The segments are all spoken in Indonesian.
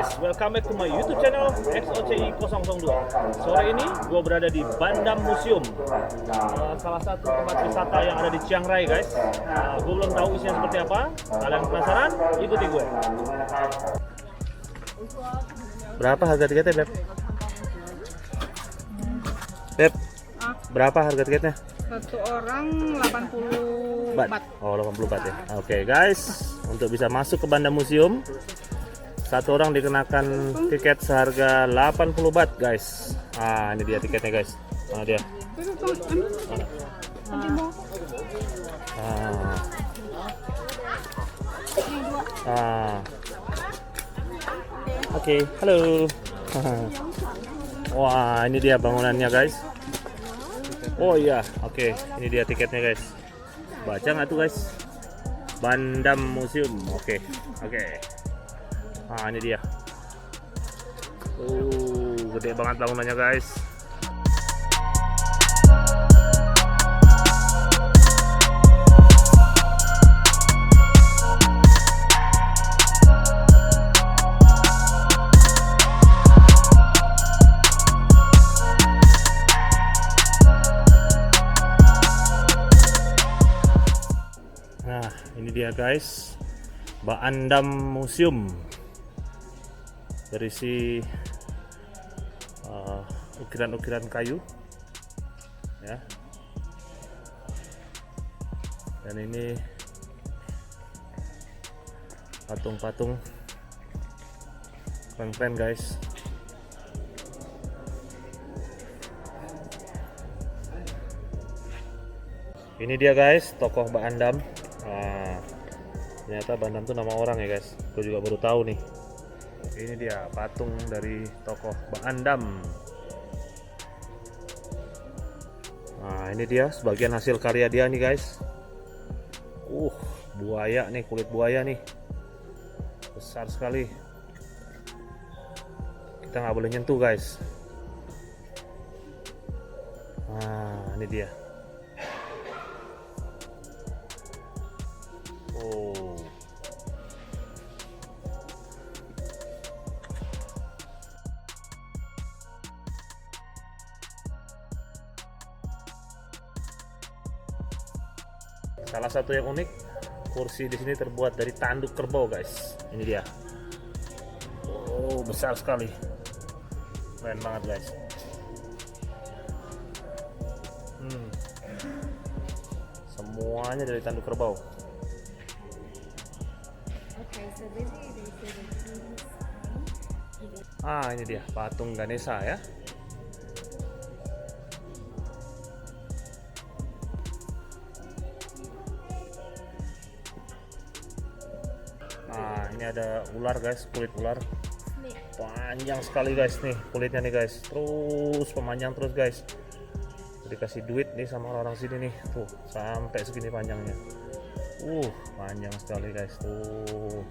guys, welcome back to my YouTube channel XOCI 002. Sore ini gue berada di Bandam Museum, salah satu tempat wisata yang ada di Chiang Rai guys. Gue belum tahu isinya seperti apa. Kalian penasaran? Ikuti gue. Berapa harga tiketnya, Beb? Beb, berapa harga tiketnya? Satu orang 80 baht. Oh, 80 baht ya. Oke guys, untuk bisa masuk ke Bandam Museum, satu orang dikenakan tiket seharga 80 baht guys. Ini dia tiketnya guys. Mana dia? Oke, halo. Wah, ini dia bangunannya guys. Oh iya, oke, ini dia tiketnya guys. Baca nggak tuh guys? Bandam Museum, oke. Ini dia. Gede banget bangunannya guys. Nah, ini dia guys, Bandam Museum, berisi ukiran-ukiran kayu, ya. Dan ini patung-patung keren-keren guys. Ini dia guys, tokoh Bandam. Ternyata Bandam tuh nama orang ya guys. Gue juga baru tahu nih. Ini dia patung dari tokoh Bandam. Nah, ini dia sebagian hasil karya dia nih guys. Buaya nih, kulit buaya nih. Besar sekali. Kita nggak boleh nyentuh guys. Ini dia. Salah satu yang unik, kursi di sini terbuat dari tanduk kerbau guys. Ini dia. Besar sekali. Keren banget guys. Semuanya dari tanduk kerbau. Ini dia patung Ganesha ya. Ini ada ular guys, kulit ular. Panjang sekali guys nih kulitnya nih guys. Terus pemanjang terus guys. Dikasih duit nih sama orang sini nih. Tuh, sampai segini panjangnya. Panjang sekali guys tuh.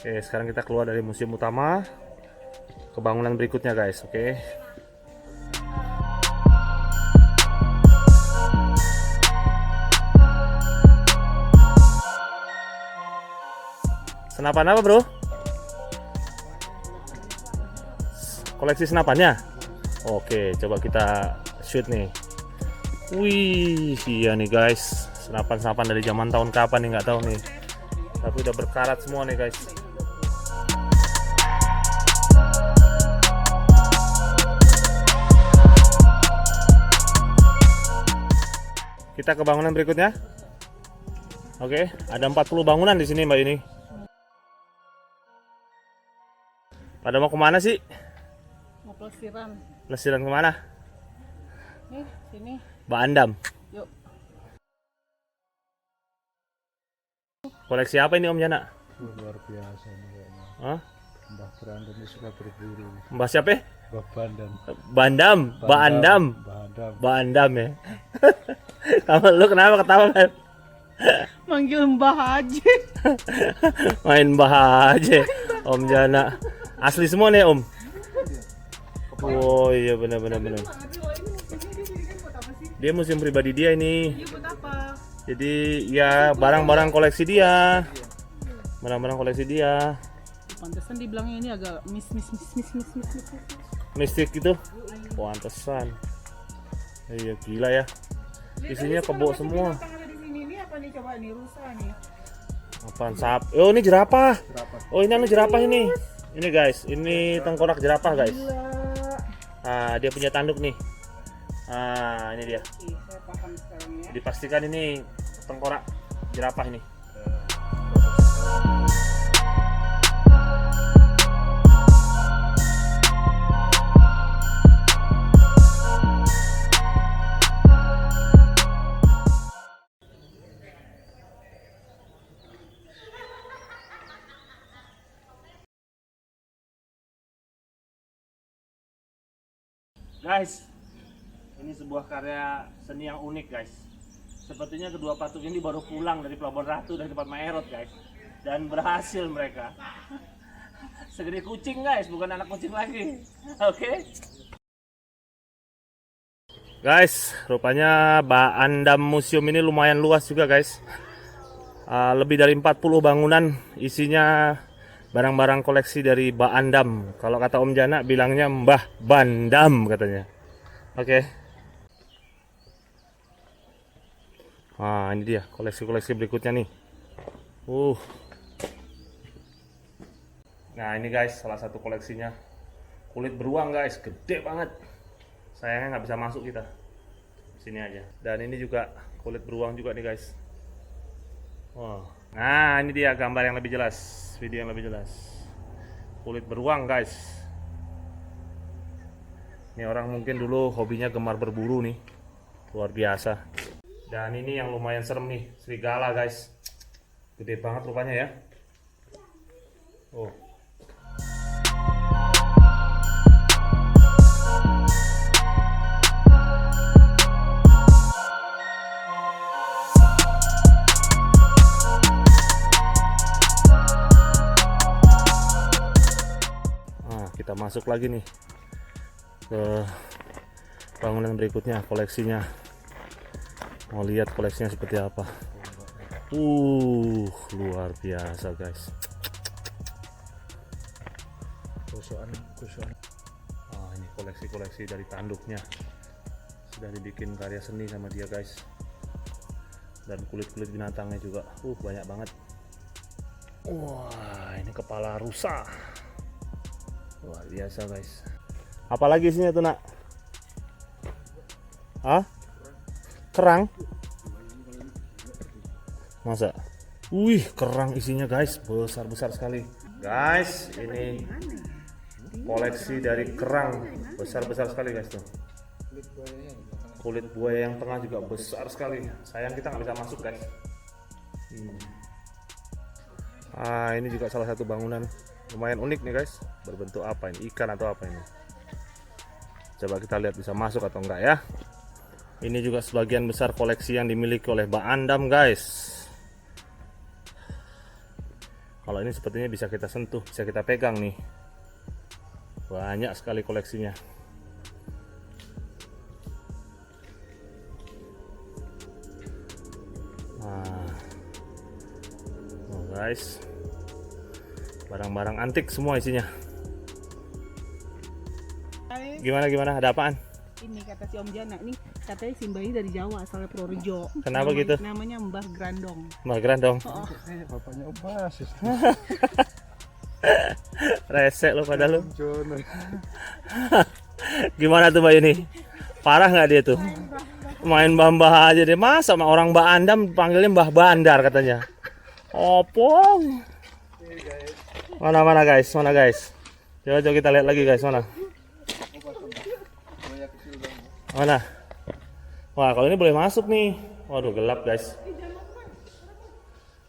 Oke, sekarang kita keluar dari museum utama ke bangunan berikutnya guys. Oke. Senapan apa bro? Koleksi senapannya? Oke, coba kita shoot nih. Wih, iya nih guys, senapan-senapan dari zaman tahun kapan nih nggak tahu nih. Tapi udah berkarat semua nih guys. Kita ke bangunan berikutnya. Oke, ada 40 bangunan di sini Mbak ini. Pada mau kemana sih? Mau pelesiran. Pelesiran kemana? Nih, sini. Bandam. Yuk. Koleksi apa ini Om Jana? Luar biasa nih kayaknya. Mbah Brandon ini suka berburu. Mbah siapa? Mbah Bandam. Bandam ya. Kamu lu kenapa ketawa kan? Manggil Mbah Haji. Main Mbah Haji. Om Jana. Asli semua nih Om. Oh iya benar. Dia museum pribadi dia ini. Iya, buat apa? Jadi ya barang-barang koleksi dia. Barang-barang koleksi dia. Pantesan dibilangnya ini agak mis. Mistik gitu. Pantesan. Iya gila ya. Isinya kebo semua. Binatang ada di sini ini apa nih, coba nih, rusa nih. Apaan sap? Oh ini jerapah. Oh ini anu jerapah ini. Ini guys, ini tengkorak jerapah guys. Ah dia punya tanduk nih. Ah ini dia. Saya paham sekarang ya. Dipastikan ini tengkorak jerapah ini. Guys, ini sebuah karya seni yang unik guys. Sepertinya kedua patung ini baru pulang dari Pelabuhan Ratu dari tempat Maerot guys. Dan berhasil mereka. Segede kucing guys, bukan anak kucing lagi. Oke. Guys, rupanya Baandam Museum ini lumayan luas juga guys. Lebih dari 40 bangunan isinya barang-barang koleksi dari Baandam. Kalau kata Om Jana bilangnya Mbah Bandam katanya. Oke. Nah ini dia koleksi-koleksi berikutnya nih. Nah ini guys salah satu koleksinya. Kulit beruang guys, gede banget. Sayangnya nggak bisa masuk kita. Sini aja. Dan ini juga kulit beruang juga nih guys. Wow. Nah ini dia gambar yang lebih jelas, video yang lebih jelas. Kulit beruang guys. Ini orang mungkin dulu hobinya gemar berburu nih, luar biasa. Dan ini yang lumayan serem nih, serigala guys. Gede banget rupanya ya. Oh. Kita masuk lagi nih ke bangunan berikutnya, koleksinya. Mau lihat koleksinya seperti apa. Luar biasa guys. Kusuan. Ini koleksi-koleksi dari tanduknya. Sudah dibikin karya seni sama dia guys. Dan kulit-kulit binatangnya juga. Banyak banget. Wah, ini kepala rusa. Luar biasa guys. Apalagi isinya tuh nak? Hah? Kerang? Masa? Wih, kerang isinya guys, besar-besar sekali. Guys, ini koleksi dari kerang, besar-besar sekali guys tuh. Kulit buaya yang tengah juga besar sekali. Sayang kita nggak bisa masuk guys. Ini juga salah satu bangunan lumayan unik nih guys. Berbentuk apa ini? Ikan atau apa ini? Coba kita lihat bisa masuk atau enggak ya. Ini juga sebagian besar koleksi yang dimiliki oleh Baandam guys. Kalau ini sepertinya bisa kita sentuh, bisa kita pegang nih. Banyak sekali koleksinya. Guys, barang-barang antik semua isinya. Gimana? Ada apaan? Ini kata si Om Jana, ini katanya Simbahi dari Jawa, asalnya Purworejo. Kenapa gitu? Namanya Mbah Grandong. Mbah Grandong. Bapaknya Opasis. Resek lo pada lu. Gimana tuh Mbak ini? Parah nggak dia tuh? Main mbah aja deh. Masa sama orang Baandam panggilnya Mbah Bandar katanya. Opong. Mana guys? Coba kita lihat lagi guys, mana? Wah, kalau ini boleh masuk nih. Waduh, gelap guys.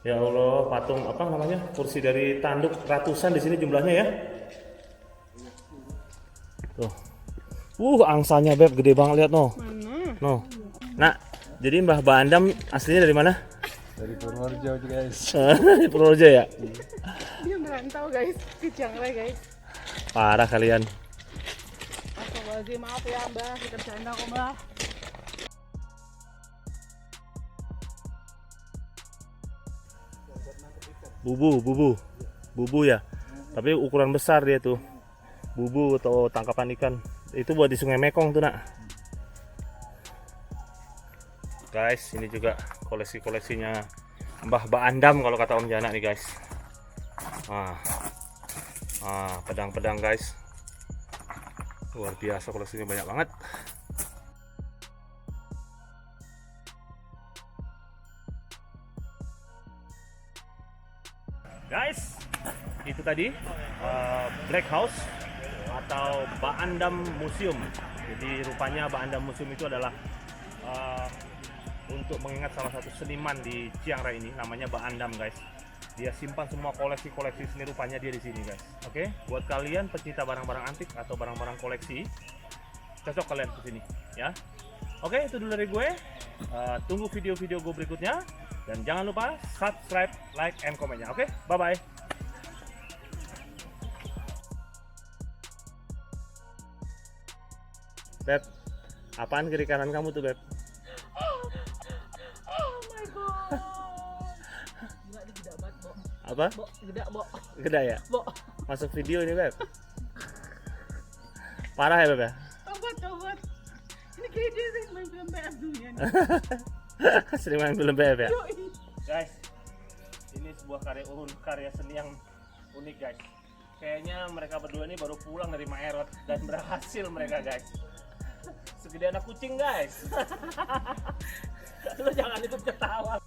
Ya Allah, patung apa namanya? Kursi dari tanduk ratusan di sini jumlahnya ya. Tuh. Angsanya beb gede banget, lihat no. No. Nah, jadi Mbah Baandam aslinya dari mana? Dari Purworejo guys. Dari Purworejo ya? Dia merantau guys, ke Ciangrai guys. Parah kalian. Astagfirullahaladzim, maaf ya Mbah, kita bercanda kok Mbah. Bubu ya. Tapi ukuran besar dia tuh. Bubu atau tangkapan ikan. Itu buat di Sungai Mekong tuh, Nak. Guys, ini juga koleksi-koleksinya Mbah Baandam kalau kata Om Jana nih, guys. Pedang-pedang, guys. Luar biasa, koleksinya banyak banget. Guys, itu tadi Black House atau Baandam Museum. Jadi rupanya Baandam Museum itu adalah untuk mengingat salah satu seniman di Chiang Rai ini, namanya Baandam, guys. Dia simpan semua koleksi-koleksi seni, rupanya dia di sini, guys. Oke, buat kalian pecinta barang-barang antik atau barang-barang koleksi, cocok kalian ke sini, ya. Oke, itu dulu dari gue. Tunggu video-video gue berikutnya, dan jangan lupa subscribe, like, and komennya. Oke, bye-bye. Beb, apaan kiri kanan kamu tuh, Beb? Apa? Geda ya? Masuk video ini, Beb. Parah ya, Beb ya? Obat. Ini kayak dia sering main film BF dulunya nih. Sering main film BF ya? Yoi. Guys, ini sebuah karya seni yang unik, guys. Kayaknya mereka berdua ini baru pulang dari Maerot dan berhasil mereka, guys. Segede anak kucing, guys. Lu jangan ikut ketawa.